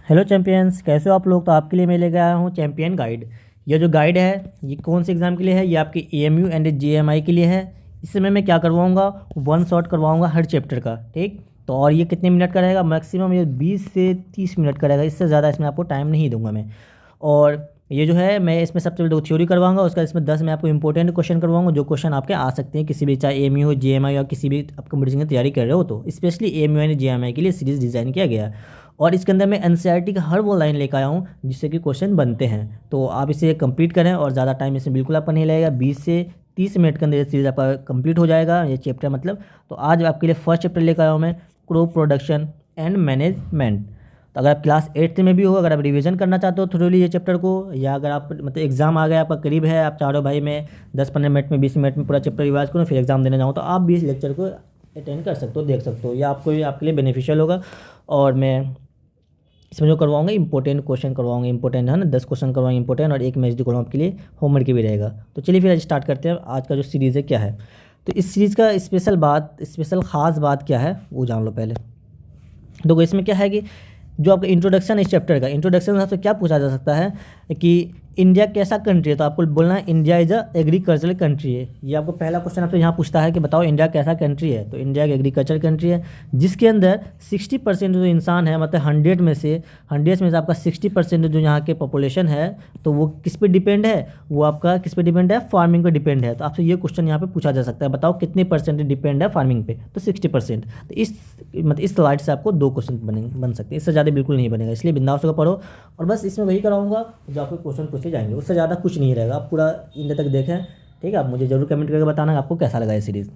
Hello champions, कैसे हो आप लोग। तो आपके लिए मैं लेके आया हूँ चैंपियन गाइड। ये जो गाइड है ये कौन से एग्ज़ाम के लिए है, ये आपके एएमयू एंड जेएमआई के लिए है। इसमें मैं क्या करवाऊँगा, वन शॉट करवाऊँगा हर चैप्टर का, ठीक। तो और ये कितने मिनट का रहेगा, मैक्सिमम ये 20 से 30 मिनट का रहेगा, इससे ज़्यादा इसमें आपको टाइम नहीं दूंगा मैं। और ये जो है मैं इसमें सबसे पहले 2 थ्योरी करवाऊंगा, उसका इसमें 10 मैं आपको इंपॉर्टेंट क्वेश्चन करवाऊंगा, जो क्वेश्चन आपके आ सकते हैं किसी भी, चाहे एएमयू हो, जेएमआई या किसी भी आप कंपटीशन की तैयारी कर रहे हो तो स्पेशली एएमयू एंड जेएमआई के लिए सीरीज़ डिज़ाइन किया गया है। और इसके अंदर मैं एनसीईआरटी का हर वो लाइन लेकर आया हूँ जिससे कि क्वेश्चन बनते हैं। तो आप इसे कंप्लीट करें और ज़्यादा टाइम इसमें बिल्कुल आपका नहीं लगेगा, 20 से 30 मिनट के अंदर ये सीरीज़ आपका कंप्लीट हो जाएगा, ये चैप्टर मतलब। तो आज आपके लिए फर्स्ट चैप्टर लेकर आया हूँ मैं, क्रॉप प्रोडक्शन एंड मैनेजमेंट। तो अगर आप क्लास 8 में भी हो, अगर आप रिवीजन करना चाहते हो थोड़ी ये चैप्टर को, या अगर आप मतलब एग्जाम आ गया आपका करीब है, आप चाह रहे हो भाई मैं 10-15 मिनट में 20 मिनट में पूरा चैप्टर रिवाइज करूँ फिर एग्जाम देने जाऊँ, तो आप भी इस लेक्चर को अटेंड कर सकते हो, देख सकते हो, या आपको आपके लिए बेनिफिशियल होगा। और मैं इसमें जो करवाऊंगा इंपॉर्टेंट क्वेश्चन करवाऊंगा, इंपॉर्टेंट है ना, 10 क्वेश्चन करवाएंगे इंपॉर्टेंट, और एक मैच जो करवाऊँ आपके लिए होमवर्क की भी रहेगा। तो चलिए फिर आज स्टार्ट करते हैं, आज का जो सीरीज़ है क्या है। तो इस सीरीज़ का स्पेशल ख़ास बात क्या है वो जान लो पहले। देखो इसमें क्या है कि जो आपका इंट्रोडक्शन है इस चैप्टर का, इंट्रोडक्शन में आपसे क्या पूछा जा सकता है कि इंडिया कैसा कंट्री है, तो आपको बोलना है India is a agricultural country है। ये आपको पहला क्वेश्चन आपसे यहाँ पूछता है कि बताओ इंडिया कैसा कंट्री है, तो इंडिया एक एग्रीकल्चर कंट्री है जिसके अंदर 60% जो इंसान है, मतलब 100 में से आपका 60% जो यहाँ के पॉपुलेशन है, तो वो किस पे डिपेंड है, वो आपका किस पे डिपेंड है, फार्मिंग पे डिपेंड है। तो आपसे ये क्वेश्चन यहाँ पे पूछा जा सकता है, बताओ कितने परसेंट डिपेंड है फार्मिंग पे, तो 60%। तो इस स्लाइड से आपको 2 क्वेश्चन बन सकते हैं, इससे ज़्यादा बिल्कुल नहीं बनेगा, इसलिए बिंदास होकर पढ़ो। और बस इसमें वही कराऊंगा जो आपको क्वेश्चन पूछे जाएंगे, उससे ज़्यादा कुछ नहीं रहेगा। आप पूरा इंड तक देखें, ठीक है। आप मुझे जरूर कमेंट करके बताना आपको कैसा लगा ये सीरीज़।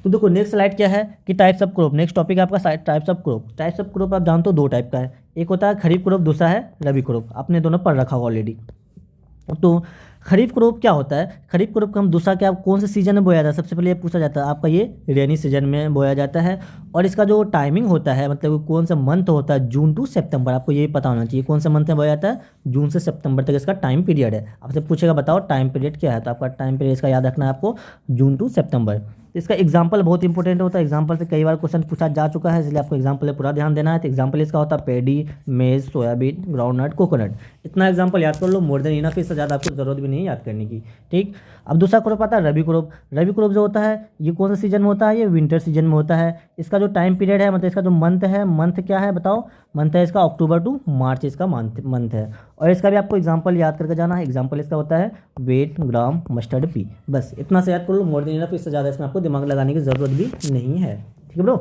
तो देखो नेक्स्ट स्लाइड क्या है कि types of crop. Next topic है आपका types of crop. Types of crop आप जानते हो 2 टाइप का है, एक होता है खरीफ क्रॉप, दूसरा है रबी क्रॉप। आपने दोनों पढ़ रखा होगा ऑलरेडी। तो खरीफ क्रॉप क्या होता है, खरीफ क्रॉप का हम दूसरा क्या, कौन से सीजन में बोया जाता है, सबसे पहले ये पूछा जाता है आपका, ये रेनी सीजन में बोया जाता है। और इसका जो टाइमिंग होता है, मतलब कौन सा मंथ होता है, जून टू सितंबर, आपको ये पता होना चाहिए कौन सा मंथ में बोया जाता है, जून से सितंबर तक इसका टाइम पीरियड है। आपसे पूछेगा बताओ टाइम पीरियड क्या है, तो आपका टाइम पीरियड इसका याद रखना है आपको, जून टू सितंबर। तो इसका एग्जाम्पल बहुत इंपॉर्टेंट होता है, एग्जाम्पल से कई बार क्वेश्चन पूछा जा चुका है, इसलिए आपको एग्जाम्पल पूरा ध्यान देना है। तो एग्जाम्पल इसका होता है पेडी, मेज, सोयाबीन, ग्राउंडनट, कोकोनट। इतना एग्जाम्पल याद कर लो, मोर देन इनफ, इससे ज़्यादा आपको जरूरत भी नहीं याद करने की, ठीक। अब दूसरा क्रॉप आता है रबी क्रॉप। रबी क्रॉप जो होता है ये कौन सा सीजन में होता है, ये विंटर सीजन में होता है। इसका जो टाइम पीरियड है, मतलब इसका जो मंथ है, मंथ क्या है बताओ, मंथ है इसका अक्टूबर टू मार्च, इसका मंथ है। और इसका भी आपको एग्जाम्पल याद करके जाना है, एग्जाम्पल इसका होता है वेट, ग्राम, मस्टर्ड, पी। बस इतना से याद कर लो, मोर देन इनफ, इससे ज़्यादा इसमें आपको दिमाग लगाने की ज़रूरत भी नहीं है, ठीक है ब्रो।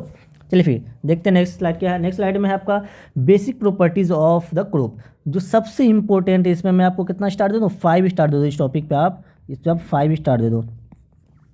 चलिए फिर देखते हैं नेक्स्ट स्लाइड क्या है। नेक्स्ट स्लाइड में है आपका basic properties of the crop. जो सबसे इंपॉर्टेंट है इसमें, मैं आपको कितना स्टार दे दूँ, 5 स्टार दे दो इस टॉपिक पे, आप इस पर आप 5 स्टार दे दो,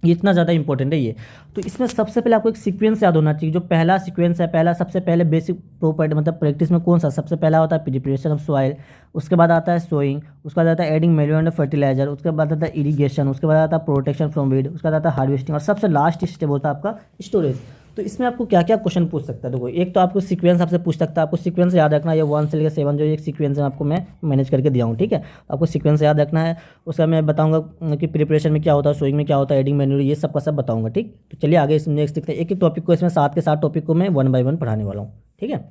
ये इतना ज़्यादा इंपॉर्टेंट है ये। तो इसमें सबसे पहले आपको एक सीक्वेंस याद होना चाहिए, जो पहला सीक्वेंस है, पहला सबसे पहले बेसिक प्रॉपर्टी मतलब प्रैक्टिस में कौन सा सबसे पहला होता है, प्रिपरेशन ऑफ सॉइल, उसके बाद आता है सोइंग, उसके बाद आता है एडिंग मैन्योर एंड फर्टिलाइजर, उसके बाद आता है इरिगेशन, उसके बाद आता है प्रोटेक्शन फ्रॉम वीड, उसके बाद आता है हार्वेस्टिंग, और सबसे लास्ट स्टेप होता है आपका स्टोरेज। तो इसमें आपको क्या क्या क्वेश्चन पूछ सकता है, देखो एक तो आपको सीक्वेंस आपसे पूछ सकता है, आपको सीक्वेंस याद रखना है, ये 1 से लेकर 7 जो एक सीक्वेंस है आपको मैं मैनेज करके दिया हूँ, ठीक है। आपको सीक्वेंस याद रखना है, उसका मैं बताऊंगा कि प्रिपरेशन में क्या होता है, सोइंग में क्या होता है, एडिंग मैन्योर, ये सब का सब बताऊंगा, ठीक। तो चलिए आगे इसमें नेक्स्ट देखते हैं, एक एक टॉपिक को, इसमें 7 के 7 टॉपिक को मैं 1 बाय 1 पढ़ाने वाला हूँ, ठीक है।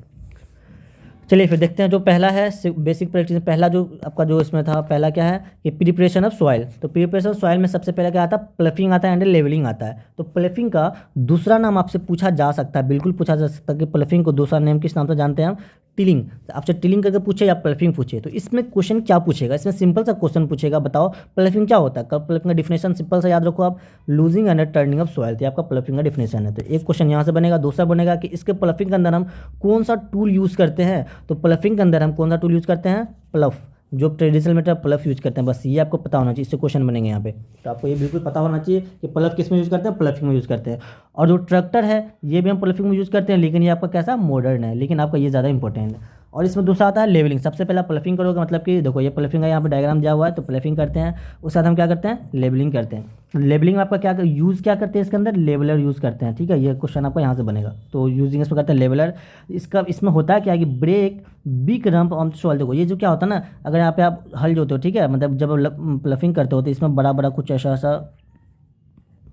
चलिए फिर देखते हैं, जो पहला है बेसिक प्रैक्टिस, पहला जो आपका जो इसमें था, पहला क्या है कि प्रिपरेशन ऑफ सॉइल। तो प्रिपरेशन ऑफ सॉइल में सबसे पहले क्या आता है, प्लफिंग आता है एंड लेवलिंग आता है। तो प्लफिंग का दूसरा नाम आपसे पूछा जा सकता है, बिल्कुल पूछा जा सकता है कि प्लफिंग को दूसरा नेम किस नाम से जानते हैं हम, टिलिंग। आपसे टिलिंग करके पूछे या प्लफिंग पूछे, तो इसमें क्वेश्चन क्या पूछेगा, इसमें सिंपल सा क्वेश्चन पूछेगा, बताओ प्लफिंग क्या होता है। प्लफिंग का डिफिनेशन सिंपल सा याद रखो आप, losing and turning of soil, तो आपका प्लफिंग का डिफिनेशन है। तो एक क्वेश्चन यहाँ से बनेगा। दूसरा बनेगा कि इसके प्लफिंग के अंदर हम कौन सा टूल यूज़ करते हैं, तो प्लफिंग के अंदर हम कौन सा टूल यूज़ करते हैं, प्लफ, जो ट्रेडिशनल मेथड प्लफ यूज़ करते हैं, बस ये आपको पता होना चाहिए, इससे क्वेश्चन बनेंगे यहाँ पे। तो आपको ये बिल्कुल पता होना चाहिए कि प्लफ किस में यूज़ करते हैं, प्लफिंग में यूज़ करते हैं। और जो ट्रैक्टर है ये भी हम प्लफिंग में यूज़ करते हैं, लेकिन ये आपका कैसा मॉडर्न है, लेकिन आपका ये ज़्यादा इंपॉर्टेंट है। और इसमें दूसरा आता है लेवलिंग। सबसे पहला प्लफिंग करोगे, मतलब कि देखो ये प्लफिंग का यहाँ पे डायग्राम दिया हुआ है, तो प्लफिंग करते हैं, उसके बाद हम क्या करते हैं, लेबलिंग करते हैं। लेबलिंग में आपका क्या यूज़ क्या करते हैं, इसके अंदर लेबलर यूज़ करते हैं, ठीक है। ये क्वेश्चन आपका यहाँ से बनेगा, तो यूजिंग इसमें करते हैं लेबलर। इसका इसमें होता है क्या कि break big rump on soil. देखो ये जो क्या होता है ना, अगर यहाँ पे आप हल जोते हो, ठीक है, मतलब जब प्लफिंग करते हो तो इसमें बड़ा बड़ा कुछ ऐसा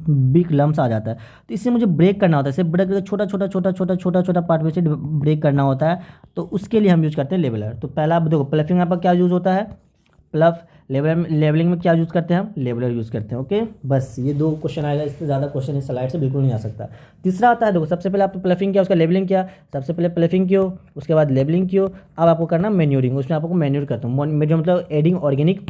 बिग लम्स आ जाता है। तो इससे मुझे ब्रेक करना होता है, इसे ब्रेक करके छोटा छोटा छोटा छोटा छोटा छोटा पार्ट में से ब्रेक करना होता है। तो उसके लिए हम यूज़ करते हैं लेवलर। तो पहला आप देखो प्लफिंग यहाँ पर क्या यूज़ होता है, प्लफ। लेवलिंग में क्या यूज़ करते हैं हम, लेवलर यूज़ करते हैं। ओके, बस ये 2 क्वेश्चन आएगा, इससे ज़्यादा क्वेश्चन इस स्लाइड से बिल्कुल नहीं आ सकता। तीसरा आता है, देखो सबसे पहले आपको प्लफिंग किया, उसका लेवलिंग किया, सबसे पहले प्लफिंग किया, उसके बाद लेवलिंग किया। अब आपको करना मैन्योरिंग, उसमें आपको मैन्योर करता हूँ। मैन्योर मतलब एडिंग ऑर्गेनिक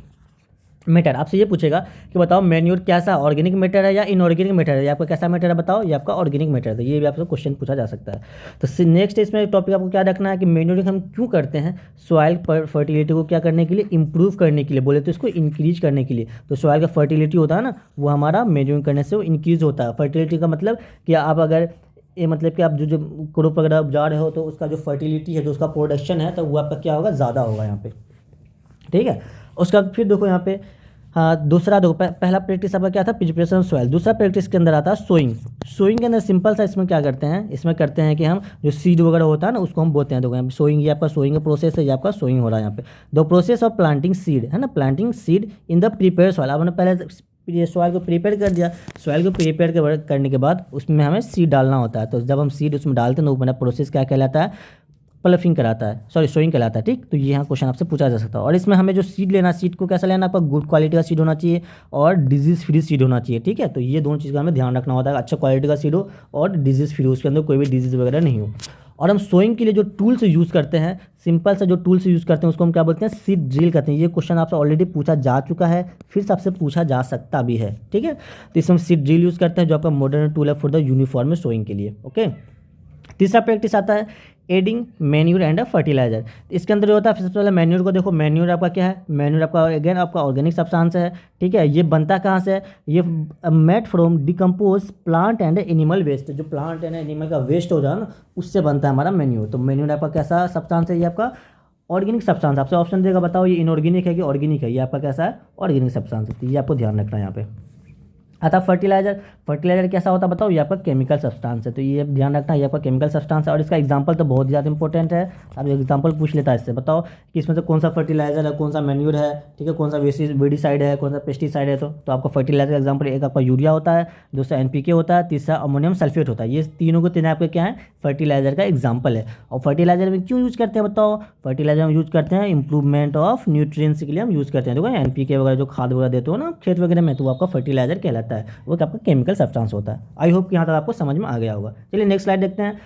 मैटर। आपसे ये पूछेगा कि बताओ मैन्योर कैसा, ऑर्गेनिक मैटर है या इनऑर्गेनिक मैटर है, या आपका कैसा मैटर है बताओ, ये आपका ऑर्गेनिक मैटर है। तो ये भी आपसे क्वेश्चन पूछा जा सकता है। तो नेक्स्ट इसमें टॉपिक आपको क्या रखना है कि मैन्योरिंग हम क्यों करते हैं, सॉइल फर्टिलिटी को क्या करने के लिए, इंप्रूव करने के लिए, बोले तो इसको इंक्रीज करने के लिए। तो सॉइल का फर्टिलिटी होता है ना, वो हमारा मैन्योरिंग करने से वो इंक्रीज होता है। फर्टिलिटी का मतलब कि आप अगर ये मतलब कि आप जो क्रॉप वगैरह उपजा रहे हो तो उसका जो फर्टिलिटी है, जो उसका प्रोडक्शन है, तो वो आपका क्या होगा, ज़्यादा होगा यहाँ पे। ठीक है, उसका फिर देखो यहाँ पे, हाँ दूसरा देखो पहला प्रैक्टिस आपका क्या था, प्रिपरेशन सॉइल। दूसरा प्रैक्टिस के अंदर आता है सोइंग। सोइंग के अंदर सिंपल सा इसमें क्या करते हैं, इसमें करते हैं कि हम जो सीड वगैरह होता है ना उसको हम बोते हैं। देखो यहाँ सोइंग, ये आपका सोइंग का प्रोसेस है, ये आपका सोइंग हो रहा है यहाँ पे। The process of planting seed है ना, planting seed in the prepare soil. आपने पहले ये सॉइल को प्रिपेयर कर दिया, सॉइल को प्रिपेयर करने के बाद उसमें हमें सीड डालना होता है। तो जब हम सीड उसमें डालते हैं तो वो प्रोसेस क्या कहलाता है, प्लफिंग कराता है, सॉरी सोइंग कहलाता है। ठीक, तो ये यहाँ क्वेश्चन आपसे पूछा जा सकता है। और इसमें हमें जो सीड लेना, सीड को कैसा लेना, आपका गुड क्वालिटी का सीड होना चाहिए और डिजीज़ फ्री सीड होना चाहिए। ठीक है, तो ये दोनों चीज़ का हमें ध्यान रखना होता है, अच्छा क्वालिटी का सीड हो और डिजीज़ फ्री, उसके अंदर कोई भी डिजीज़ वगैरह नहीं हो। और हम सोइंग के लिए जो टूल्स यूज़ करते हैं, सिंपल सा जो टूल्स यूज़ करते हैं उसको हम क्या बोलते हैं, सीड ड्रिल करते हैं। ये क्वेश्चन आपसे ऑलरेडी पूछा जा चुका है, फिर से आपसे पूछा जा सकता भी है। ठीक है, तो इसमें सीड ड्रिल यूज़ करते हैं, जो आपका मॉडर्न टूल है फॉर द यूनिफॉर्म सोइंग के लिए। ओके, तीसरा प्रैक्टिस आता है एडिंग मैन्यूर एंड फर्टिलाइजर। इसके अंदर जो होता है, सबसे पहले मैन्यूर को देखो, मैन्यूर आपका क्या है, मैन्यूर आपका अगेन आपका ऑर्गेनिक सब्सटेंस है। ठीक है, ये बनता कहाँ से है, ये made from decompose plant and animal waste. जो प्लांट एंड एनिमल का वेस्ट हो जाए ना, उससे बनता है हमारा मैन्यूर। तो मैन्यूर आपका कैसा सब्सटेंस है, ये आपका ऑर्गेनिक सब्सटेंस। आपसे ऑप्शन देगा, बताओ ये इनऑर्गेनिक है कि ऑर्गेनिक है, ये आपका कैसा है, ऑर्गेनिक सब्सटेंस है। ये आपको ध्यान रखना है यहाँ पे। आता फर्टिलाइजर। फर्टिलाइजर कैसा होता है बताओ, ये आपका केमिकल सब्सटेंस है। तो ये ध्यान रखना, ये आपका केमिकल सब्सटेंस है। और इसका एग्जांपल तो बहुत ज़्यादा इंपॉर्टेंट है। अब एग्जांपल पूछ लेता है इससे, बताओ कि इसमें से कौन सा फर्टिलाइजर है, कौन सा मैन्यूर है, ठीक है, कौन सा वेडिसाइड है, कौन सा पेस्टिसाइड है। तो आपका फर्टिलाइजर का एग्जाम्पल, एक आपका यूरिया होता है, दूसरा NPK होता है, तीसरा अमोनियम सल्फेट होता है। ये तीनों को तीन आपके क्या है, फर्टिलाइजर का एग्जाम्पल है। और फर्टिलाइजर में क्यों यूज़ करते हैं बताओ, फर्टिलाइजर हम यूज़ करते हैं इंप्रूवमेंट ऑफ न्यूट्रिएंट्स के लिए हम यूज़ करते हैं। देखो NPK वगैरह जो खाद वगैरह देते हो ना खेत वगैरह में, तो वो आपका फर्टिलाइजर कहलाता है, वो आपका केमिकल सब्सटेंस होता है। आई होप कि यहाँ तक आपको समझ में आ गया होगा। चलिए नेक्स्ट स्लाइड देखते हैं।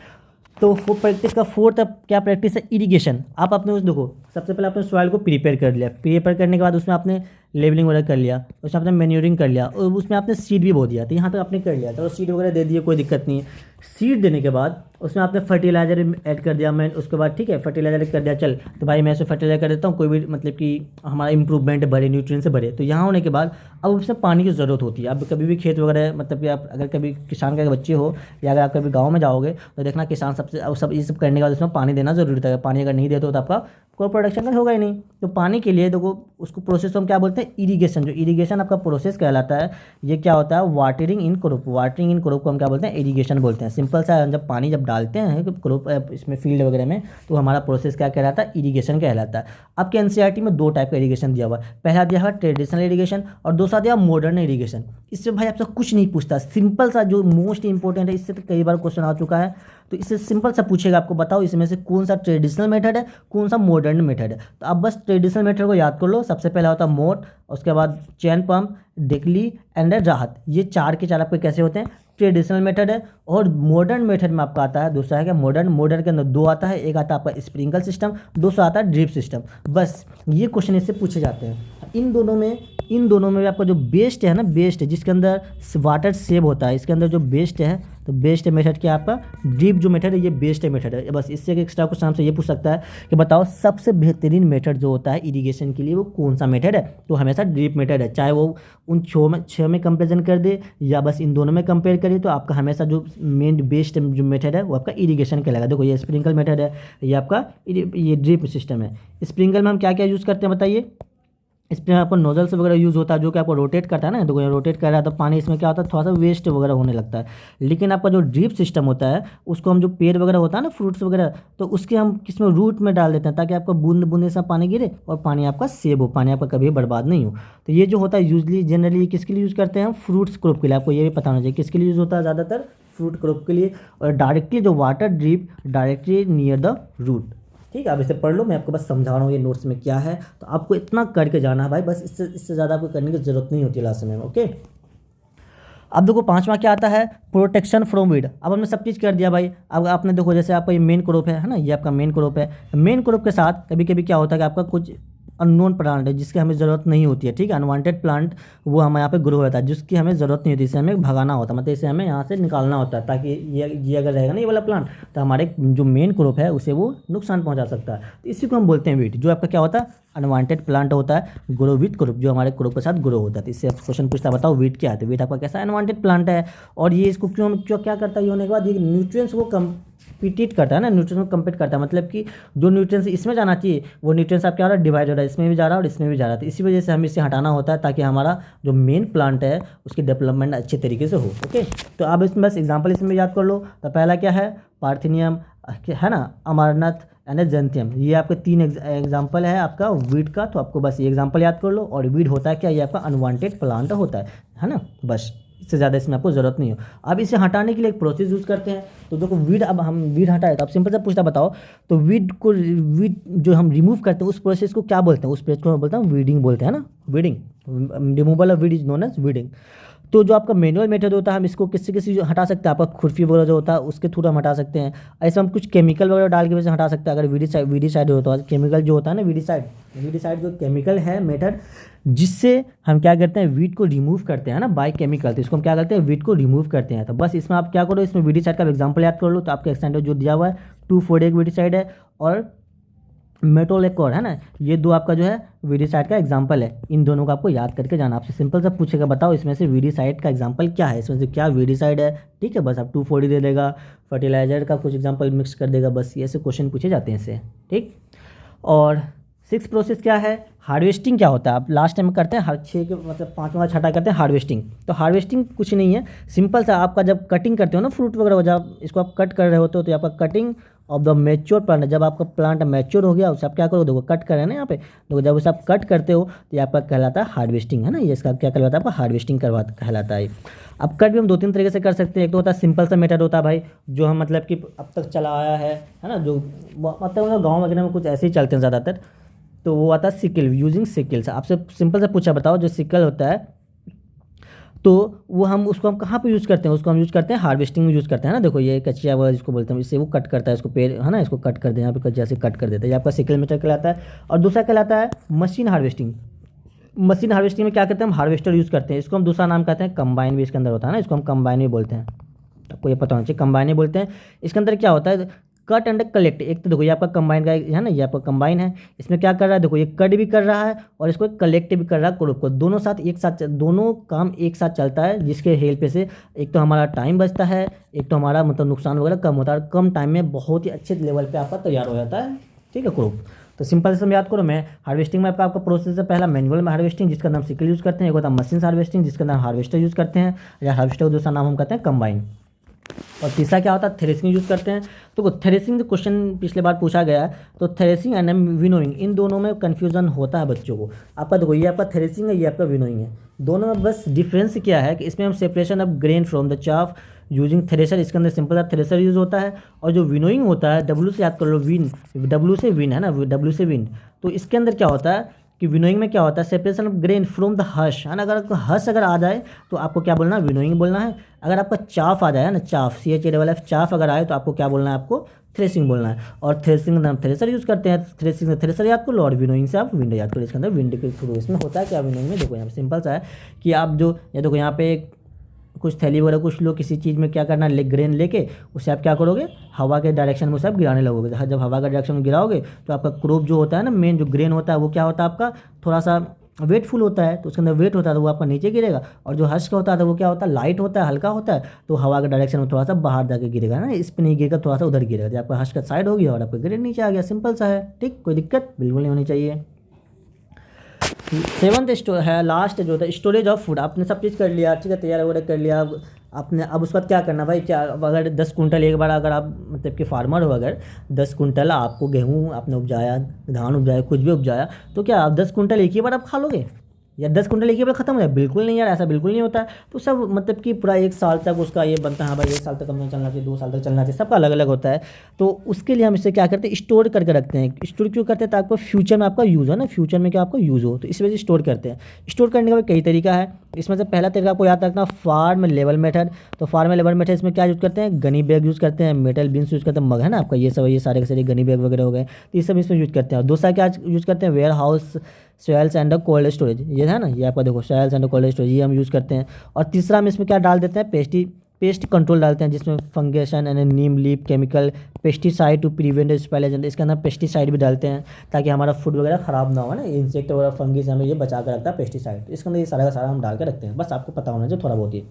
तो प्रैक्टिस का फोर्थ क्या प्रैक्टिस है, इरिगेशन। आप अपने उस देखो, सबसे पहले आपने सॉइल को प्रिपेयर कर लिया, प्रिपेयर करने के बाद उसमें आपने लेवलिंग वगैरह कर लिया, उसमें आपने मैन्योरिंग कर लिया और उसमें आपने सीड भी बो दिया। तो यहाँ तक आपने कर लिया, चलो सीड वगैरह दे दिए, कोई दिक्कत नहीं है। सीड देने के बाद उसमें आपने फर्टिलाइजर ऐड कर दिया, मैं उसके बाद ठीक है फर्टिलाइजर कर दिया, चल तो भाई मैं इसे फर्टिलाइजर कर देता हूँ, कोई भी मतलब कि हमारा इंप्रूवमेंट बढ़े, न्यूट्रिएंट से बढ़े। तो यहाँ होने के बाद अब उसमें पानी की ज़रूरत होती है। अब कभी भी खेत वगैरह मतलब कि आप अगर कभी किसान के बच्चे हो या अगर आप कभी गाँव में जाओगे तो देखना किसान सबसे सब ये सब करने के बाद उसमें पानी देना ज़रूरी है। पानी अगर नहीं देते हो तो आपका कोई प्रोडक्शन का होगा ही नहीं। तो पानी के लिए देखो उसको प्रोसेस हम क्या बोलते हैं, इरिगेशन। जो इरिगेशन आपका प्रोसेस कहलाता है, ये क्या होता है, watering in crop. Watering in crop को हम क्या बोलते हैं, इरिगेशन बोलते हैं। सिंपल सा, जब पानी जब डालते हैं क्रॉप इसमें फील्ड वगैरह में, तो हमारा प्रोसेस क्या कहलाता है, इरिगेशन कहलाता है। आपके NCERT में 2 टाइप का इरिगेशन दिया हुआ है, पहला दिया हुआ ट्रेडिशनल इरिगेशन और दूसरा दिया मॉडर्न इरिगेशन। इससे भाई आपसे कुछ नहीं पूछता, सिंपल सा जो मोस्ट इंपॉर्टेंट है, इससे तो कई बार क्वेश्चन आ चुका है। तो इससे सिंपल सा पूछेगा आपको, बताओ इसमें से कौन सा ट्रेडिशनल मेथड है, कौन सा मॉडर्न मेथड है। तो आप बस ट्रेडिशनल मेथड को याद कर लो। सबसे पहला होता है मोट, उसके बाद चैन पंप, डिकली एंड राहत। ये 4 के 4 आपके कैसे होते हैं, ट्रेडिशनल मेथड है। और मॉडर्न मेथड में आपका आता है दूसरा है क्या, मॉडर्न के अंदर 2 आता है, एक आता है आपका स्प्रिंकल सिस्टम, दूसरा आता है ड्रिप सिस्टम। बस ये क्वेश्चन इससे पूछे जाते हैं। इन दोनों में भी आपका जो बेस्ट है ना, बेस्ट है जिसके अंदर वाटर सेव होता है, इसके अंदर जो बेस्ट है, तो बेस्ट मेथड क्या है आपका, ड्रिप जो मेथड है, ये बेस्ट मेथड है। बस इससे एक एक्स्ट्रा क्वेश्चन हमसे ये पूछ सकता है कि बताओ सबसे बेहतरीन मेथड जो होता है इरिगेशन के लिए वो कौन सा मेथड है। तो हमेशा ड्रिप मेथड है, चाहे वो उन 6 में कंपेरिजन कर दे या बस इन दोनों में कंपेयर करे, तो आपका हमेशा जो मेन बेस्ट जो मेथड है वो आपका इरिगेशन कहलाएगा। देखो ये स्प्रिंकल मेथड है, ये आपका ये ड्रिप सिस्टम है। स्प्रिंकल में हम क्या क्या यूज़ करते हैं बताइए, इसमें आपको नोजल्स वगैरह यूज़ होता है जो कि आपको रोटेट करता है ना, देखो ये रोटेट कर रहा है तो पानी इसमें क्या होता है, थोड़ा सा वेस्ट वगैरह होने लगता है। लेकिन आपका जो ड्रिप सिस्टम होता है उसको हम जो पेड़ वगैरह होता है ना, फ्रूट्स वगैरह, तो उसके हम किसमें रूट में डाल देते हैं ताकि आपका बूंद बूंदे सा पानी गिरे और पानी आपका सेव हो, पानी आपका कभी बर्बाद नहीं हो। तो ये जो होता है यूजली जनरली किसके लिए यूज़ करते हैं हम, फ्रूट्स क्रॉप के लिए। आपको ये भी पता होना चाहिए किसके लिए यूज़ होता है ज़्यादातर, फ्रूट क्रॉप के लिए। और डायरेक्टली जो water drip directly near the root. ठीक है, आप इसे पढ़ लो, मैं आपको बस समझा रहा हूँ ये नोट्स में क्या है। तो आपको इतना करके जाना है भाई, बस इससे ज़्यादा आपको करने की ज़रूरत नहीं होती लास्ट में। ओके, अब देखो पांचवा क्या आता है, प्रोटेक्शन फ्रॉम वीड। अब हमने सब चीज़ कर दिया भाई। अब आपने देखो जैसे आपका ये मेन क्रॉप है ना, ये आपका मेन क्रॉप है। मेन क्रॉप के साथ कभी कभी क्या होता है कि आपका कुछ अननोन प्लांट है जिसकी हमें ज़रूरत नहीं होती है। ठीक है, अनवांटेड प्लांट वो हमें यहाँ पे ग्रो होता है जिसकी हमें ज़रूरत नहीं होती, इसे हमें भगाना होता है, मतलब इसे हमें यहाँ से निकालना होता है ताकि ये अगर रहेगा ना ये वाला प्लांट तो हमारे जो मेन क्रॉप है उसे वो नुकसान पहुँचा सकता है। तो इसी को हम बोलते हैं वीड, जो आपका क्या होता है, अनवांटेड प्लांट होता है, ग्रो विथ क्रॉप, जो हमारे क्रॉप के साथ ग्रो होता है। तो इससे क्वेश्चन पूछता है बताओ वीट क्या है, तो वीट आपका कैसा अनवांटेड प्लांट है। और ये इसको क्यों क्यों क्या करता है, ये होने के बाद ये न्यूट्रिएंट्स को कम्पीट करता है ना, न्यूट्रिएंट्स को कम्पीट करता है, मतलब कि जो न्यूट्रिएंट्स इसमें जाना चाहिए वो न्यूट्रिएंट्स आप क्या हो रहा है, डिवाइड हो रहा है, इसमें भी जा रहा है और इसमें भी जा रहा है। तो इसी वजह से हमें इसे हटाना होता है ताकि हमारा जो मेन प्लांट है उसकी डेवलपमेंट अच्छे तरीके से हो। ओके, तो आप इसमें बस एग्जाम्पल इसमें याद कर लो। तो पहला क्या है, पार्थिनियम है ना, अमरनाथ एंड जेंथियम, ये आपके तीन एग्जाम्पल है आपका वीड का। तो आपको बस ये एग्जाम्पल याद कर लो। और वीड होता है क्या, ये आपका अनवांटेड प्लांट होता है ना, बस इससे ज़्यादा इसमें आपको ज़रूरत नहीं हो। अब इसे हटाने के लिए एक प्रोसेस यूज़ करते हैं। तो देखो वीड, अब हम वीड हटाए तो आप सिंपल सा पूछता बताओ, तो वीड जो हम रिमूव करते हैं उस प्रोसेस को क्या बोलते हैं, उस प्रोसेस को हम बोलते हैं वीडिंग बोलते हैं ना, weeding, removal of weed is known as weeding. तो जो आपका मैनुअल मेथड होता है हम इसको किससे किसी हटा सकते हैं, आपका खुरपी वगैरह जो होता है उसके थ्रू हम हटा सकते हैं। ऐसे हम कुछ केमिकल वगैरह डाल के वैसे हटा सकते हैं। अगर वीडिसाइड होता है केमिकल जो होता है ना, वीडिसाइड जो केमिकल है मेथड जिससे हम क्या करते हैं, वीड को रिमूव करते हैं ना बाय केमिकल, तो इसको हम क्या करते हैं, वीड को रिमूव करते हैं। तो बस इसमें आप क्या करो, इसमें वीडिसाइड का एग्जाम्पल याद कर लो। तो आपके एक्सटेंडर जो दिया हुआ है 2,4-8 वीडिसाइड है और मेटोलेकोर है ना, ये दो आपका जो है वीडिसाइड का एग्जांपल है। इन दोनों को आपको याद करके जाना। आपसे सिंपल सा पूछेगा बताओ इसमें से वीडिसाइड का एग्जांपल क्या है, इसमें से क्या वीडिसाइड है। ठीक है, बस आप 2,4-D दे देगा, फर्टिलाइजर का कुछ एग्जांपल मिक्स कर देगा, बस ये ऐसे क्वेश्चन पूछे जाते हैं इससे। ठीक, और 6 प्रोसेस क्या है, हार्वेस्टिंग क्या होता है। आप लास्ट टाइम करते हैं हर 6 के मतलब 5वां छठा करते हैं हार्वेस्टिंग। तो हार्वेस्टिंग कुछ नहीं है, सिंपल सा आपका जब कटिंग करते हो ना फ्रूट वगैरह, जब इसको आप कट कर रहे होते हो तो आपका cutting of the mature plant, जब आपका प्लांट मैच्योर हो गया उसे आप क्या करो, देखो कट कर रहे हैं ना यहाँ पे, देखो जब उसे आप कट करते हो तो ये आपका कहलाता है हार्वेस्टिंग है ना, ये इसका क्या कहलाता है, आपका हार्वेस्टिंग कहलाता है। अब कट भी हम 2-3 तरीके से कर सकते हैं। एक तो होता है सिंपल सा मेथड होता है भाई, जो हम मतलब कि अब तक चला आया है ना, जो मतलब गाँव वगैरह में कुछ ऐसे ही चलते हैं ज़्यादातर। तो वो आता है सिकल, यूजिंग सिकल्स। आपसे सिंपल सा पूछा बताओ, जो सिकल होता है तो वो हम उसको हम कहाँ पे यूज़ करते हैं, उसको हम यूज़ करते हैं हार्वेस्टिंग में यूज़ करते हैं ना। देखो ये कचिया वगैरह जिसको बोलते हैं, इससे वो कट करता है इसको पेड़ है ना, इसको कट कर दे यहाँ पे कचिया से कट कर देता है, ये आपका सिकल मेथड कहलाता है। और दूसरा कहलाता है मशीन हार्वेस्टिंग। मशीन हार्वेस्टिंग में क्या करते हैं, हम हार्वेस्टर यूज़ करते हैं, इसको हम दूसरा नाम कहते हैं कंबाइन भी इसके अंदर होता है ना, इसको हम कंबाइन भी बोलते हैं, आपको ये पता होना चाहिए, कंबाइन ही बोलते हैं। इसके अंदर क्या होता है, कट एंड कलेक्ट। एक तो देखो ये आपका कंबाइन का है ना, ये आपका कंबाइन है, इसमें क्या कर रहा है, देखो ये कट भी कर रहा है और इसको कलेक्ट भी कर रहा है क्रॉप को, दोनों साथ एक साथ, दोनों काम एक साथ चलता है, जिसके हेल्प से एक तो हमारा टाइम बचता है, एक तो हमारा मतलब नुकसान वगैरह कम होता है, कम टाइम में बहुत ही अच्छे लेवल पर आपका तैयार हो जाता है। ठीक है क्रॉप। तो सिंपल से याद करो, मैं हार्वेस्टिंग में आपका प्रोसेस है, पहला मैनुअल में हार्वेस्टिंग जिसका नाम सिकल यूज़ करते हैं, एक होता है मशीन हार्वेस्टिंग जिसका नाम हार्वेस्टर यूज़ करते हैं, या हार्वेस्टर का दूसरा नाम हम कहते हैं कंबाइन। और तीसरा क्या होता है, थ्रेसिंग यूज़ करते हैं। तो थ्रेसिंग जो क्वेश्चन पिछले बार पूछा गया है, तो थ्रेसिंग एंड विनोइंग, इन दोनों में कन्फ्यूजन होता है बच्चों को। आपका देखो ये आपका थ्रेसिंग है, ये आपका विनोइंग है, दोनों में बस डिफरेंस क्या है कि इसमें हम separation of grain from the chaff using thresher, इसके अंदर सिंपल सा थ्रेशर यूज़ होता है। और जो विनोइंग होता है, डब्ल्यू से याद कर लो, विन, डब्ल्यू से विन है ना, डब्ल्यू से विन। तो इसके अंदर क्या होता है कि विनोइंग में क्या होता है, separation of grain from the हर्श है ना, अगर आपको हर्श अगर आ जाए तो आपको क्या बोलना है, विनोइंग बोलना है। अगर आपका चाफ आ जाए ना, चाफ CHAFF चाफ अगर आए तो आपको क्या बोलना है, आपको थ्रेसिंग बोलना है। और थ्रेसिंग हम थ्रेसर यूज़ करते हैं, थ्रेसिंग से थ्रेसर याद कर लो और विनोइंग से आप विंड याद करो। इसके अंदर विंड के थ्रू इसमें होता है क्या, विनोइंग में देखो यहाँ पे सिंपल सा है कि आप जो ये देखो यहाँ पे कुछ थैली वगैरह कुछ लोग किसी चीज़ में क्या करना है, ग्रेन लेके उसे आप क्या करोगे, हवा के डायरेक्शन में उसे आप गिराने लगोगे। जब हवा के डायरेक्शन में गिराओगे तो आपका क्रॉप जो होता है ना, मेन जो ग्रेन होता है वो क्या होता है, आपका थोड़ा सा वेटफुल होता है, तो उसके अंदर वेट होता है तो वो आपका नीचे गिरेगा। और जो हर्ष का होता है तो वो क्या होता है, लाइट होता है, हल्का होता है, तो हवा के डायरेक्शन में थोड़ा सा बाहर जाके गिरेगा ना, इस पर नहीं गिरेगा, थोड़ा सा उधर गिरेगा, जब आपका हर्ष का साइड हो गया और आपका ग्रेन नीचे आ गया, सिंपल सा है। ठीक, कोई दिक्कत बिल्कुल नहीं होनी चाहिए। सेवन्थ है लास्ट जो था स्टोरेज ऑफ फूड। आपने सब चीज़ कर लिया, ठीक है, तैयार वगैरह कर लिया आपने। अब उसके बाद क्या करना भाई, क्या अब अगर 10 कुंटल एक बार अगर आप मतलब कि फार्मर हो, अगर 10 कुंटल आपको गेहूँ आपने उपजाया, धान उपजाया, कुछ भी उपजाया, तो क्या आप 10 कुंटल एक ही बार आप खा लोगे या 10 कुंटल एक ही बार खत्म हो जाए? बिल्कुल नहीं यार, ऐसा बिल्कुल नहीं होता है। तो सब मतलब कि पूरा 1 साल तक उसका ये बनता है, हाँ भाई 1 साल तक हमें चलना चाहिए, 2 साल तक चलना चाहिए, सबका अलग अलग होता है। तो उसके लिए हम इसे क्या करते हैं, स्टोर करके रखते हैं। स्टोर क्यों करते हैं? ताकि फ्यूचर में आपका यूज़ हो ना, फ्यूचर में क्या आपका यूज़ हो, तो इस वजह से स्टोर करते हैं। स्टोर करने का भी कई तरीका है। इसमें से पहला तरीका आपको याद रखना, फार्म लेवल मेथड। तो फार्म लेवल मेथड इसमें क्या यूज़ करते हैं, गनी बैग यूज़ करते हैं, मेटल बिन्स यूज़ करते हैं, मग है ना आपका, ये सब ये सारे के सारे गनी बैग वगैरह हो गए, तो ये सब इसमें यूज़ करते हैं। और दूसरा क्या यूज़ करते हैं, warehouse soils and cold storage, ये है ना, ये आपका देखो सोयल्स एंड कोल्ड स्टोरेज, ये हम यूज़ करते हैं। और तीसरा हम इसमें क्या डाल देते हैं, पेस्ट कंट्रोल डालते हैं, जिसमें फंगेशन and neem leaf chemical, pesticide to prevent स्पेलेजेंट, इसके अंदर पेस्टिसाइड भी डालते हैं ताकि हमारा फूड वगैरह ख़राब ना हो ना, इंसेक्ट वगैरह फंगी हमें ये बचा कर रखता है पेस्टिसाइड, इसके अंदर ये सारा का सारा हम डाल के रखते हैं। बस आपको पता होना चाहिए थोड़ा बहुत ही।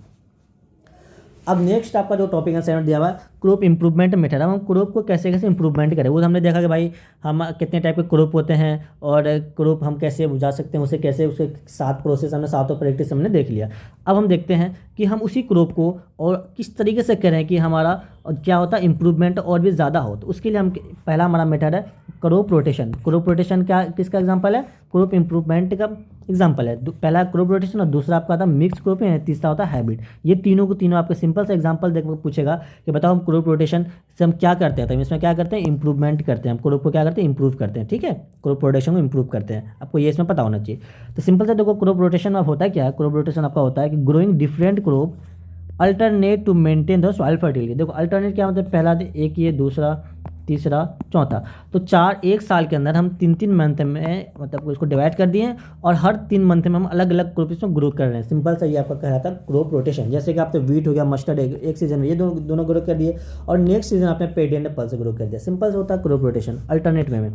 अब नेक्स्ट आपका जो टॉपिक है 7 दिया हुआ है क्रॉप इंप्रूवमेंट मेथड। हम क्रॉप को कैसे कैसे इंप्रूवमेंट करें, वो हमने देखा कि भाई हम कितने टाइप के क्रॉप होते हैं और क्रॉप हम कैसे बुझा सकते हैं, उसे कैसे, उसके 7 प्रोसेस हमने 7 प्रैक्टिस हमने देख लिया। अब हम देखते हैं कि हम उसी क्रॉप को और किस तरीके से करें कि हमारा क्या होता है इंप्रूवमेंट और भी ज़्यादा हो। तो उसके लिए हम पहला हमारा मेथड है क्रॉप रोटेशन। क्रॉप रोटेशन क्या किसका एग्जाम्पल है, क्रॉप इंप्रूवमेंट का एग्जाम्पल है। पहला क्रॉप रोटेशन और दूसरा आपका आता है मिक्स क्रॉपिंग है, तीसरा होता है हाइब्रिड। ये तीनों को तीनों आपके सिंपल सा एग्जाम्पल देख पूछेगा कि बताओ हम क्रॉप रोटेशन से हम क्या करते हैं, तो हम इसमें क्या करते हैं, इंप्रूवमेंट करते हैं, हम क्रॉप को क्या करते हैं, इंप्रूव करते हैं, ठीक है, क्रॉप रोटेशन को इंप्रूव करते हैं। आपको ये इसमें पता होना चाहिए। तो सिंपल से देखो क्रॉप रोटेशन अब होता है क्या है, क्रॉप रोटेशन आपका होता है कि growing different crop alternate to maintain the soil fertility. देखो अल्टरनेट क्या मतलब, पहला एक ये, दूसरा, तीसरा, चौथा, तो 1 साल के अंदर हम 3 मंथ में मतलब इसको डिवाइड कर दिए हैं और हर 3 मंथ में हम अलग अलग क्रॉप इसमें ग्रो कर रहे हैं। सिंपल सा ये आपका कहलाता है क्रॉप रोटेशन। जैसे कि आपने वीट हो गया, मस्टर्ड, एक सीजन में ये दोनों ग्रो कर दिए और नेक्स्ट सीजन आपने पेडी एंड पल्स ग्रो कर दिया। सिंपल से होता है क्रॉप रोटेशन अल्टरनेट में।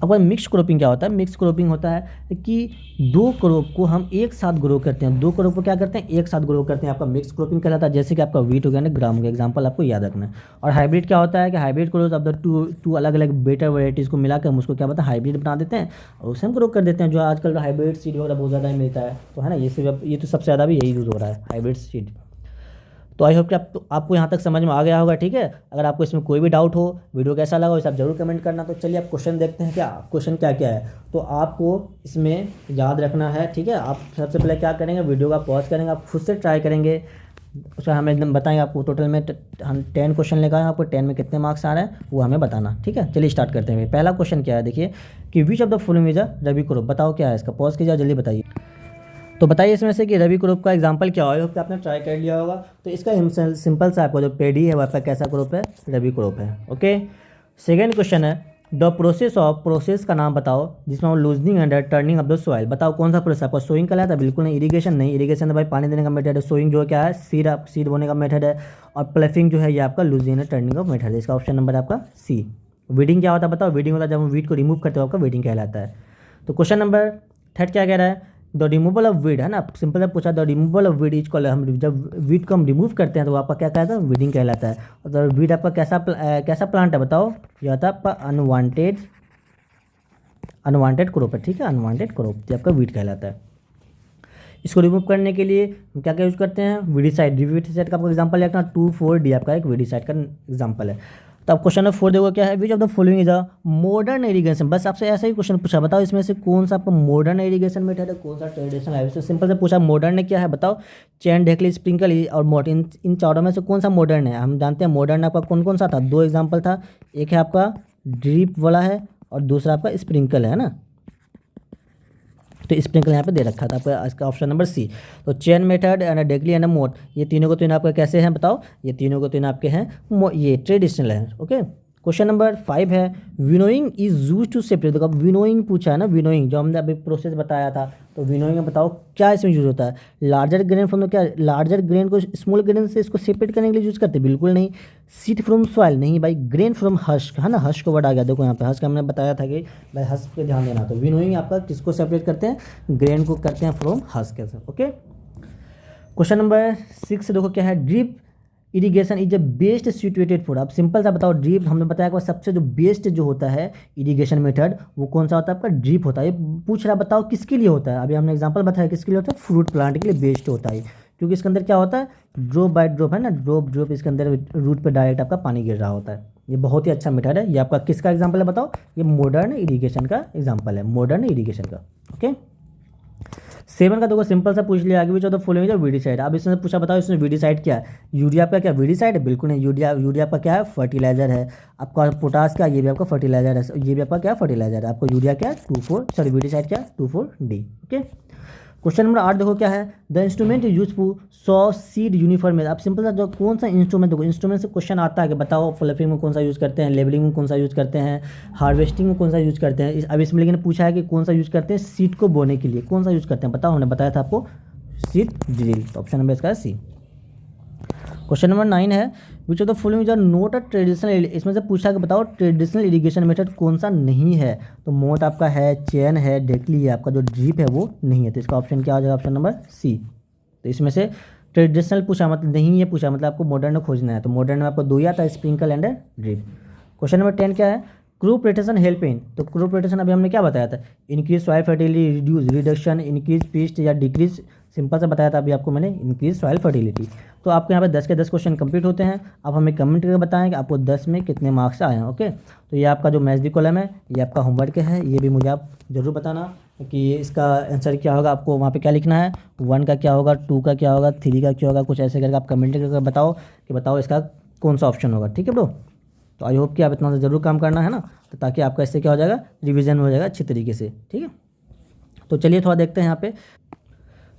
अब मिक्स क्रॉपिंग क्या होता है, मिक्स क्रॉपिंग होता है कि 2 क्रॉप को हम एक साथ ग्रो करते हैं, 2 क्रॉप को क्या करते हैं, एक साथ ग्रो करते हैं, आपका मिक्स क्रॉपिंग कहलाता है। जैसे कि आपका वीट हो गया ना, ग्राम का एग्जांपल आपको याद रखना है। और हाइब्रिड क्या होता है कि हाइब्रिड क्रॉप अब टू अलग अलग बेटर वैराइटीज़ को मिलाकर हम उसको क्या बोलते हैं, हाइब्रिड बना देते हैं और उसे हम ग्रो कर देते हैं। जो आजकल हाइब्रिड सीड वगैरह बहुत ज़्यादा मिलता है, तो है ना, ये तो सबसे ज़्यादा भी यही यूज़ हो रहा है हाइब्रिड सीड। तो आई होप कि आपको यहाँ तक समझ में आ गया होगा, ठीक है। अगर आपको इसमें कोई भी डाउट हो, वीडियो कैसा लगा, इसे आप जरूर कमेंट करना। तो चलिए आप क्वेश्चन देखते हैं, क्या क्वेश्चन क्या क्या है। तो आपको इसमें याद रखना है, ठीक है। आप सबसे पहले क्या करेंगे, वीडियो का पॉज करेंगे, आप खुद से ट्राई करेंगे, उसका हमें एकदम बताएंगे आपको टोटल में हम 10 क्वेश्चन लेकर आए, आपको 10 में कितने मार्क्स आ रहे हैं वो हमें बताना, ठीक है। चलिए स्टार्ट करते हैं। पहला क्वेश्चन क्या है, देखिए कि विच of the following is a rabi crop. बताओ क्या है इसका, पॉज कीजिए जल्दी बताइए। तो बताइए इसमें से कि रबी क्रॉप का एग्जांपल क्या हो, कि आपने ट्राई कर लिया होगा। तो इसका सिंपल सा आपका जो पेडी है वो आपका कैसा क्रॉप है, रबी क्रॉप है, ओके। सेकेंड क्वेश्चन है द प्रोसेस का नाम बताओ जिसमें हम loosening and turning of the soil. बताओ कौन सा प्रोसेस आपका, सोइंग का था, बिल्कुल नहीं। इरीगेशन नहीं, इरीगेशन तो भाई पानी देने का मेथड है। सोइंग जो क्या है, सीड बोने का मेथड है। और प्लफिंग जो है ये आपका loosening and turning of method है। इसका ऑप्शन नंबर आपका सी। वीडिंग क्या होता है बताओ, वीडिंग होता है जब हम वीट को रिमूव करते हो, आपका वीडिंग कहलाता है। तो क्वेश्चन नंबर 3 क्या कह रहा है, द रिमूवल ऑफ वीड, है ना, सिंपल से पूछा, the removal of weed is called, हम जब वीड को हम रिमूव करते हैं तो आपका क्या कहता है, वीडिंग कहलाता है। और वीड आपका कैसा प्लांट है बताओ, ये होता है आपका अनवांटेड क्रॉप है, ठीक है, अनवांटेड क्रॉप ये आपका वीड कहलाता है। इसको रिमूव करने के लिए हम क्या क्या यूज़ करते हैं, वीडिसाइड का आपका एग्जांपल रखना, 2,4-D आपका एक वीडिसाइड का एग्जांपल है। तो अब क्वेश्चन नंबर 4 देखो क्या है, which of the following is a modern irrigation. बस आपसे ऐसा ही क्वेश्चन पूछा, बताओ इसमें से कौन सा आपका मॉडर्न इरीगेशन मेथड है, कौन सा ट्रेडिशनल है। सिंपल से पूछा मॉडर्न ने क्या है बताओ, चैन, ढेकली, स्प्रिंकल और मोट, इन चारों में से कौन सा मॉडर्न है। हम जानते हैं मॉडर्न आपका कौन कौन सा था, 2 एग्जाम्पल था, एक है आपका ड्रिप वाला है और दूसरा आपका स्प्रिंकल है ना। तो स्प्रिंकल यहाँ पे दे रखा था आपका, इसका ऑप्शन नंबर सी। तो chain method and dhekli and moat, ये तीनों को तीनों आपके कैसे हैं बताओ, ये तीनों को तीनों आपके हैं ये ट्रेडिशनल है, ओके। क्वेश्चन नंबर 5 है winnowing is use to separate. देखो विनोइंग पूछा है ना, विनोइंग जो हमने अभी प्रोसेस बताया था, तो विनोइंग में बताओ क्या इसमें यूज होता है। लार्जर ग्रेन फ्रॉम, क्या लार्जर ग्रेन को स्मॉल ग्रेन से इसको सेपरेट करने के लिए यूज करते हैं, बिल्कुल नहीं। सीड फ्रॉम सॉइल नहीं भाई, ग्रेन फ्रॉम हस्क, है ना, हस्क को वर्ड आ गया। देखो यहाँ पे हस्क हमने बताया था कि भाई हस्क पे ध्यान देना। तो विनोइंग आपका किसको सेपरेट करते हैं, ग्रेन को करते हैं from husk, okay. Question number 6 देखो क्या है, drip irrigation is the best situated for, आप सिंपल सा बताओ ड्रिप, हमने बताया कि सबसे जो बेस्ट जो होता है इरिगेशन मेथड वो कौन सा होता है आपका ड्रिप होता है। ये पूछ रहा बताओ किसके लिए होता है, अभी हमने एग्जांपल बताया किसके लिए होता है, फ्रूट प्लांट के लिए बेस्ट होता है, क्योंकि इसके अंदर क्या होता है ड्रॉप बाय ड्रॉप है ना, ड्रॉप ड्रॉप इसके अंदर रूट पे डायरेक्ट आपका पानी गिर रहा होता है। ये बहुत ही अच्छा मेथड है। ये आपका किसका एग्जाम्पल है बताओ, ये मॉडर्न इरिगेशन का एग्जाम्पल है, मॉडर्न इरिगेशन का। ओके 7 का देखो सिंपल सा पूछ लिया, आगे भी जो फॉलोइंग है वीडिसाइड। अब इसने पूछा बताओ इसमें वीडिसाइड क्या है, यूरिया आपका क्या वीडिसाइड है, बिल्कुल नहीं। यूरिया आपका क्या है, फर्टिलाइजर है। आपका पोटास क्या, ये भी आपका फर्टिलाइजर है, ये भी आपका क्या फर्टिलाइजर है। आपको यूरिया क्या 24 वीडिसाइड क्या 24D। ओके क्वेश्चन नंबर 8 देखो क्या है, the instrument useful saw seed uniform है। आप सिंपल सा जो कौन सा इंस्ट्रूमेंट, देखो इंस्ट्रूमेंट से क्वेश्चन आता है कि बताओ फ्लफिंग में कौन सा यूज़ करते हैं, लेबलिंग में कौन सा यूज़ करते हैं, हार्वेस्टिंग में कौन सा यूज़ करते हैं। अब इसमें लेकिन पूछा है कि कौन सा यूज़ करते हैं, सीड को बोने के लिए कौन सा यूज़ करते हैं बताओ, हमने बताया था आपको सीड ड्रिल। तो ऑप्शन नंबर इसका है सी। क्वेश्चन नंबर 9 है, which of the following are not a traditional, इसमें से पूछा कि बताओ ट्रेडिशनल इरिगेशन मेथड कौन सा नहीं है। तो मोट आपका है, चेन है, डेकली है, आपका जो ड्रिप है वो नहीं है। तो इसका ऑप्शन क्या हो जाएगा, ऑप्शन नंबर सी। तो इसमें से ट्रेडिशनल पूछा मतलब नहीं है पूछा, मतलब आपको मॉडर्न खोजना है। तो मॉडर्न में आपको दो ही आता है, sprinkle and drip. Question number 10 क्या है, क्रॉप रोटेशन हेल्प इन। तो क्रॉप रोटेशन अभी हमने क्या बताया था, increase soil fertility, reduce reduction, increase paste या डिक्रीज, सिंपल सा बताया था अभी आपको मैंने, इंक्रीज सॉइल फर्टिलिटी। तो आपके यहाँ पे 10 के 10 क्वेश्चन कंप्लीट होते हैं। आप हमें कमेंट करके बताएं कि आपको 10 में कितने मार्क्स आए हैं। ओके तो ये आपका जो मैथ दी कॉलम है ये आपका होमवर्क है, ये भी मुझे आप ज़रूर बताना कि इसका आंसर क्या होगा। आपको वहाँ पे क्या लिखना है, 1 का क्या होगा, 2 का क्या होगा, 3 का क्या होगा, कुछ ऐसे करके आप कमेंट करके बताओ कि बताओ इसका कौन सा ऑप्शन होगा। ठीक है ब्रो, तो आई होप कि आप इतना से ज़रूर काम करना है ना, तो ताकि आपका इससे क्या हो जाएगा, रिवीजन हो जाएगा अच्छी तरीके से। ठीक है तो चलिए थोड़ा देखते हैं यहाँ पे।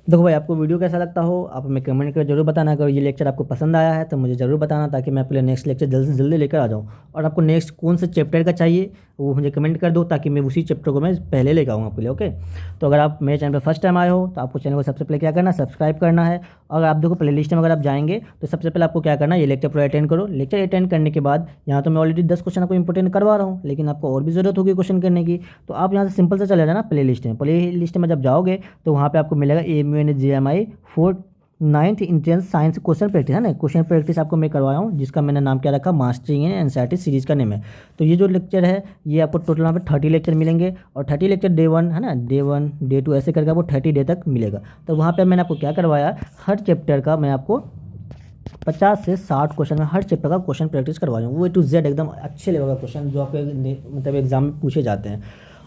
देखो भाई आपको वीडियो कैसा लगता हो आप हमें कमेंट करके जरूर बताना। अगर ये लेक्चर आपको पसंद आया है तो मुझे ज़रूर बताना, ताकि मैं अपने नेक्स्ट लेक्चर जल्दी से जल्दी लेकर आ जाऊँ। और आपको नेक्स्ट कौन से चैप्टर का चाहिए वो मुझे कमेंट कर दो, ताकि मैं उसी चैप्टर को मैं पहले लेकर आऊँगा आपके लिए। ओके तो अगर आप मेरे चैनल पर फर्स्ट टाइम आए हो तो आपको चैनल को सबसे पहले क्या करना है, सब्सक्राइब करना है। और आप देखो प्लेलिस्ट में अगर आप जाएंगे तो सबसे पहले आपको क्या करना है, ये लेक्चर पूरा अटेंड करो। लेक्चर अटेंड करने के बाद यहाँ तो मैं ऑलरेडी 10 क्वेश्चन आपको इंपॉर्टेंट करवा रहा हूँ, लेकिन आपको और भी ज़रूरत होगी क्वेश्चन करने की। तो आप यहाँ से सिंपल से चले जाना प्ले लिस्ट में जब जाओगे तो वहाँ पर आपको मिलेगा AMU and JMI 9th entrance science question practice है ना। क्वेश्चन प्रैक्टिस आपको मैं करवाया हूँ, जिसका मैंने नाम क्या रखा, मास्टरिंग इन एनसीईआरटी सीरीज़ का नेम है। तो ये जो लेक्चर है ये आपको टोटल यहाँ पे 30 लेक्चर मिलेंगे, और 30 लेक्चर डे 1 है ना, डे 1 डे 2 ऐसे करके आपको 30 डे तक मिलेगा। तो वहाँ पे मैंने आपको क्या करवाया, हर चैप्टर का मैं आपको 50 से 60 क्वेश्चन में हर चैप्टर का क्वेश्चन प्रैक्टिस करवाया हूँ, वो A to Z एकदम अच्छे लेवल का क्वेश्चन जो आपके मतलब एग्जाम में पूछे जाते हैं।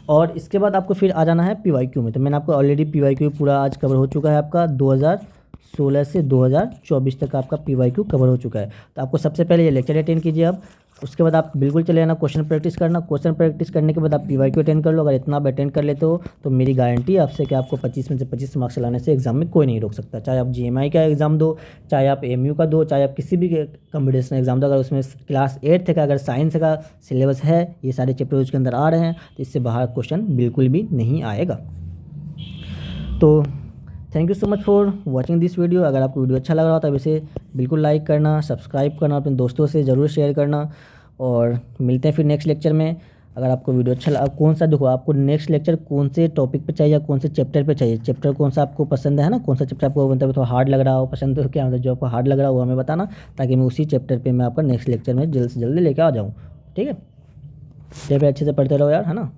और इसके बाद आपको फिर आ जाना है PYQ में। तो मैंने आपको ऑलरेडी PYQ पूरा आज कवर हो चुका है, आपका 2016 से 2024 तक आपका PYQ कवर हो चुका है। तो आपको सबसे पहले ये लेक्चर अटेंड कीजिए अब, उसके बाद आप बिल्कुल चले जाना क्वेश्चन प्रैक्टिस करना। क्वेश्चन प्रैक्टिस करने के बाद आप PYQ अटेंड कर लो। अगर इतना आप अटेंड कर लेते हो तो मेरी गारंटी है आपसे कि आपको 25 में से 25 मार्क्स लाने से एग्जाम में कोई नहीं रोक सकता। चाहे आप GMI का एग्ज़ाम दो, चाहे आप AMU का दो, चाहे आप किसी भी कॉम्पिटिशन एग्जाम दो, अगर उसमें क्लास 8 का अगर साइंस का सिलेबस है, ये सारे चैप्टर उसके अंदर आ रहे हैं, तो इससे बाहर क्वेश्चन बिल्कुल भी नहीं आएगा। तो thank you so much for watching this video. अगर आपको वीडियो अच्छा लग रहा हो तो इसे बिल्कुल लाइक करना, सब्सक्राइब करना, अपने दोस्तों से ज़रूर शेयर करना, और मिलते हैं फिर नेक्स्ट लेक्चर में। अगर आपको वीडियो अच्छा लगा, कौन सा देखो आपको नेक्स्ट लेक्चर कौन से टॉपिक पे चाहिए या कौन से चैप्टर पे चाहिए, चैप्टर कौन सा आपको पसंद है ना, कौन सा चैप्टर आपको मतलब थोड़ा हार्ड लग रहा हो, पसंद तो क्या मतलब जो आपको हार्ड लग रहा हो वो हमें बताना, ताकि मैं उसी चैप्टर पर मैं आपका नेक्स्ट लेक्चर में जल्द से जल्दी लेकर आ जाऊँ। ठीक है, चैप्टर अच्छे से पढ़ते रहो यार, है ना।